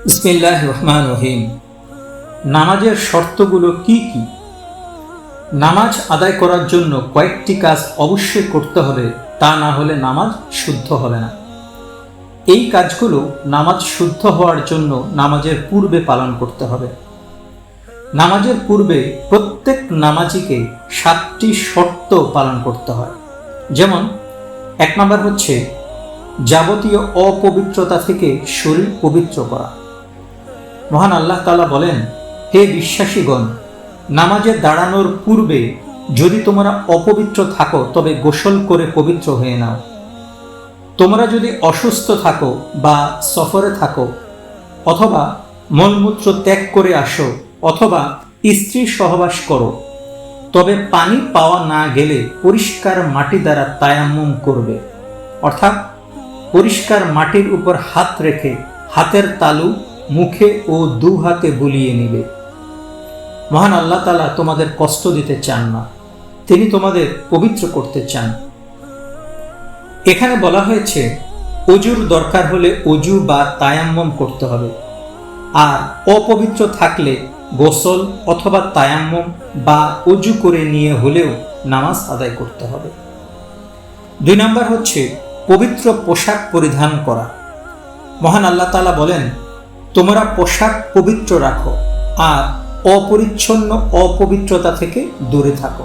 বিসমিল্লাহির রহমানির রহিম। নামাজের শর্তগুলো কি কি? নামাজ আদায় করার জন্য কয়েকটি কাজ অবশ্যই করতে হবে, তা না হলে নামাজ শুদ্ধ হবে না। এই কাজগুলো নামাজ শুদ্ধ হওয়ার জন্য নামাজের পূর্বে পালন করতে হবে। নামাজের পূর্বে প্রত্যেক নামাজিকে 7টি শর্ত পালন করতে হয়। যেমন 1 নম্বর হচ্ছে যাবতীয় অপবিত্রতা থেকে শরীর পবিত্র করা। মহান আল্লাহ তাআলা বলেন, হে বিশ্বাসীগণ, নামাজে দাঁড়ানোর পূর্বে যদি তোমরা অপবিত্র থাকো তবে গোসল করে পবিত্র হয়ে নাও। তোমরা যদি অসুস্থ থাকো বা সফরে থাকো অথবা মলমূত্র ত্যাগ করে আসো অথবা স্ত্রী সহবাস করো, তবে পানি পাওয়া না গেলে পরিষ্কার মাটি দ্বারা তায়াম্মুম করবে, অর্থাৎ পরিষ্কার মাটির উপর হাত রেখে হাতের তালু মুখে ও 2 হাতে বুলিয়ে নিবে। মহান আল্লাহ তাআলা তোমাদের কষ্ট দিতে চান না, তিনি তোমাদের পবিত্র করতে চান। এখানে বলা হয়েছে অজুর দরকার হলে অজু বা তায়াম্মুম করতে হবে, আর অপবিত্র থাকলে গোসল অথবা তায়াম্মুম বা অজু করে নিয়ে হলেও নামাজ আদায় করতে হবে। 2 নম্বর হচ্ছে পবিত্র পোশাক পরিধান করা। মহান আল্লাহ তাআলা বলেন, তোমরা পোশাক পবিত্র রাখো আর অপরিচ্ছন্ন অপবিত্রতা থেকে দূরে থাকো।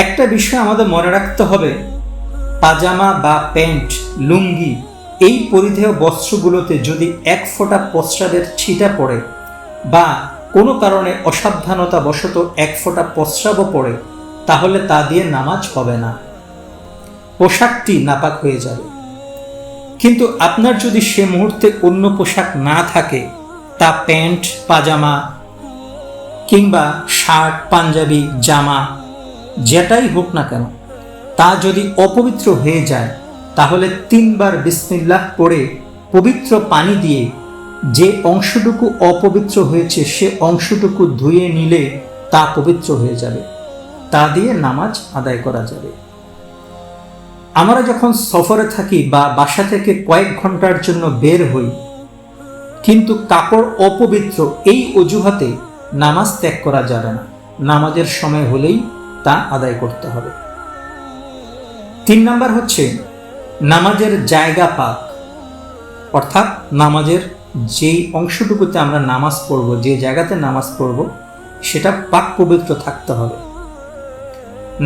একটা বিষয় আমাদের মনে রাখতে হবে, পাজামা বা প্যান্ট, লুঙ্গি এই পরিধেয় বস্ত্রগুলোতে যদি 1 ফোঁটা প্রস্রাবের ছিটা পড়ে বা কোনো কারণে অসাবধানতা বশত 1 ফোঁটা প্রস্রাবও পড়ে, তাহলে তা দিয়ে নামাজ হবে না, পোশাকটি নাপাক হয়ে যাবে। কিন্তু আপনার যদি সে মুহূর্তে অন্য পোশাক না থাকে, তা প্যান্ট, পাজামা কিংবা শার্ট, পাঞ্জাবি, জামা যেটাই হোক না কেন, তা যদি অপবিত্র হয়ে যায়, তাহলে 3 বার বিসমিল্লাহ পড়ে পবিত্র পানি দিয়ে যে অংশটুকু অপবিত্র হয়েছে সে অংশটুকু ধুয়ে নিলে তা পবিত্র হয়ে যাবে, তা দিয়ে নামাজ আদায় করা যাবে। আমরা যখন সফরে থাকি বা বাসা থেকে কয়েক ঘন্টার জন্য বের হই কিন্তু কাপড় অপবিত্র, এই অজুহাতে নামাজ ত্যাগ করা যাবে না, নামাজের সময় হলেই তা আদায় করতে হবে। 3 নম্বর হচ্ছে নামাজের জায়গা পাক, অর্থাৎ নামাজের যেই অংশটুকুতে আমরা নামাজ পড়ব, যে জায়গাতে নামাজ পড়ব সেটা পাক পবিত্র থাকতে হবে।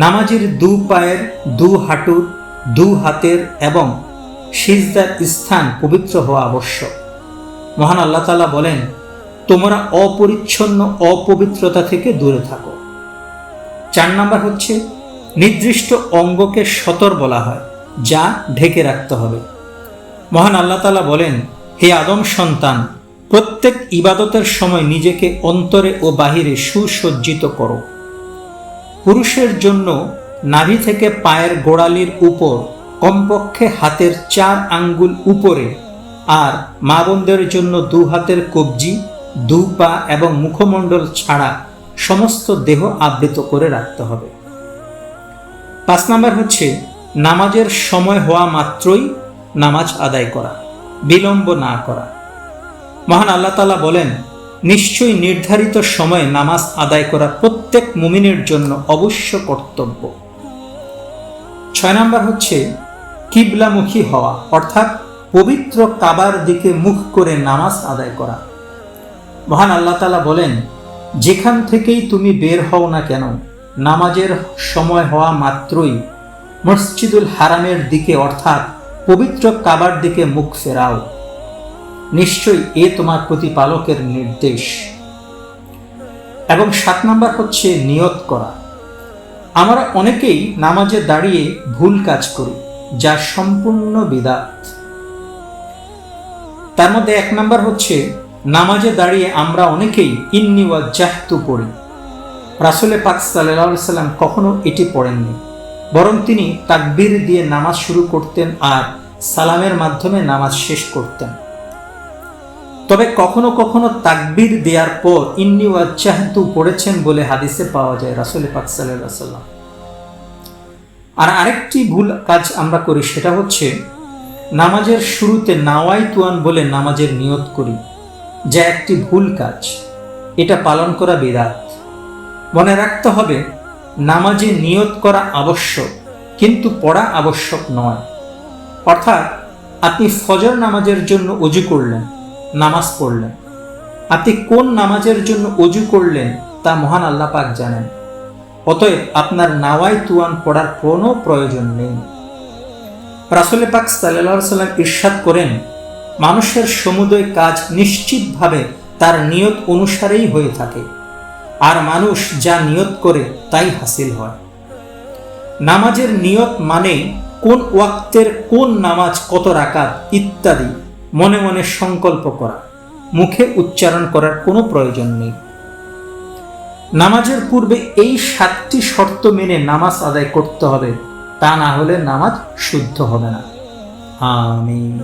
নামাজের 2 পায়ের, 2 হাঁটুর, 2 হাতের এবং সিজদার স্থান পবিত্র হওয়া আবশ্যক। মহান আল্লাহ তাআলা বলেন, তোমরা অপরিচ্ছন্ন অপবিত্রতা থেকে দূরে থাকো। 4 নম্বর হচ্ছে নির্দিষ্ট অঙ্গকে সতর বলা হয়, যা ঢেকে রাখতে হবে। মহান আল্লাহ তাআলা বলেন, হে আদম সন্তান, প্রত্যেক ইবাদতের সময় নিজেকে অন্তরে ও বাহিরে সুসজ্জিত করো। পুরুষের জন্য নাভি থেকে পায়ের গোড়ালির উপর কমপক্ষে হাতের 4 আঙ্গুল উপরে, আর মা বোনদের জন্য 2 হাতের কবজি, 2 পা এবং মুখমণ্ডল ছাড়া সমস্ত দেহ আবৃত করে রাখতে হবে। 5 নম্বর হচ্ছে নামাজের সময় হওয়া মাত্রই নামাজ আদায় করা, বিলম্ব না করা। মহান আল্লাহ তাআলা বলেন, নিশ্চয়ই নির্ধারিত সময়ে নামাজ আদায় করা প্রত্যেক মুমিনের জন্য অবশ্য কর্তব্য। 6 নম্বর হচ্ছে কিবলামুখী হওয়া, অর্থাৎ পবিত্র কাবার দিকে মুখ করে নামাজ আদায় করা। মহান আল্লাহ তাআলা বলেন, যেখান থেকেই তুমি বের হও না কেন, নামাজের সময় হওয়া মাত্রই মসজিদুল হারামের দিকে অর্থাৎ পবিত্র কাবার দিকে মুখ ফেরাও, নিশ্চয়ই এ তোমার প্রতিপালকের নির্দেশ। এবং 7 নম্বর হচ্ছে নিয়ত করা। আমরা অনেকেই নামাজে দাঁড়িয়ে ভুল কাজ করি, যা সম্পূর্ণ বিদআত। তার মধ্যে 1 নম্বর হচ্ছে নামাজে দাঁড়িয়ে আমরা অনেকেই ইন্নী ওয়াজ্জাহতু পড়ি। রাসূল পাক সাল্লাল্লাহু আলাইহি সাল্লাম কখনো এটি পড়েননি, বরং তিনি তাকবীর দিয়ে নামাজ শুরু করতেন আর সালামের মাধ্যমে নামাজ শেষ করতেন। তবে কখনো কখনো তাকবীর দেওয়ার পর ইন্নী ওয়াজ্জাহতু পড়েছেন বলে হাদিসে পাওয়া যায় রাসূল পাক সাল্লাল্লাহু আলাইহি সাল্লাম। আর আরেকটি ভুল কাজ আমরা করি, সেটা হচ্ছে নামাজের শুরুতে নাওয়াইতুয়ান বলে নামাজের নিয়ত করি, যা একটি ভুল কাজ। এটা পালন করা বিদআত। মনে রাখতে হবে, নামাজে নিয়ত করা আবশ্যক, কিন্তু পড়া আবশ্যক নয়। অর্থাৎ আপনি ফজর নামাজের জন্য অজু করলেন, নামাজ পড়লেন। আপনি কোন নামাজের জন্য অজু করলেন তা মহান আল্লাহ পাক জানেন। অতএব আপনার নাওয়াইতুয়ান পড়ার কোনো প্রয়োজন নেই। রাসূল পাক সাল্লাল্লাহু আলাইহি ওয়াসাল্লাম ইরশাদ করেন, মানুষের সমুদয় কাজ নিশ্চিতভাবে তার নিয়ত অনুসারেই হয়ে থাকে, আর মানুষ যা নিয়ত করে তাই হাসিল হয়। নামাজের নিয়ত মানে কোন ওয়াক্তের কোন নামাজ কত রাকাত ইত্যাদি মনে মনে সংকল্প করা, মুখে উচ্চারণ করার কোনো প্রয়োজন নেই। নামাজের পূর্বে এই 7টি শর্ত মেনে নামাজ আদায় করতে হবে, তা না হলে নামাজ শুদ্ধ হবে না। আমিন।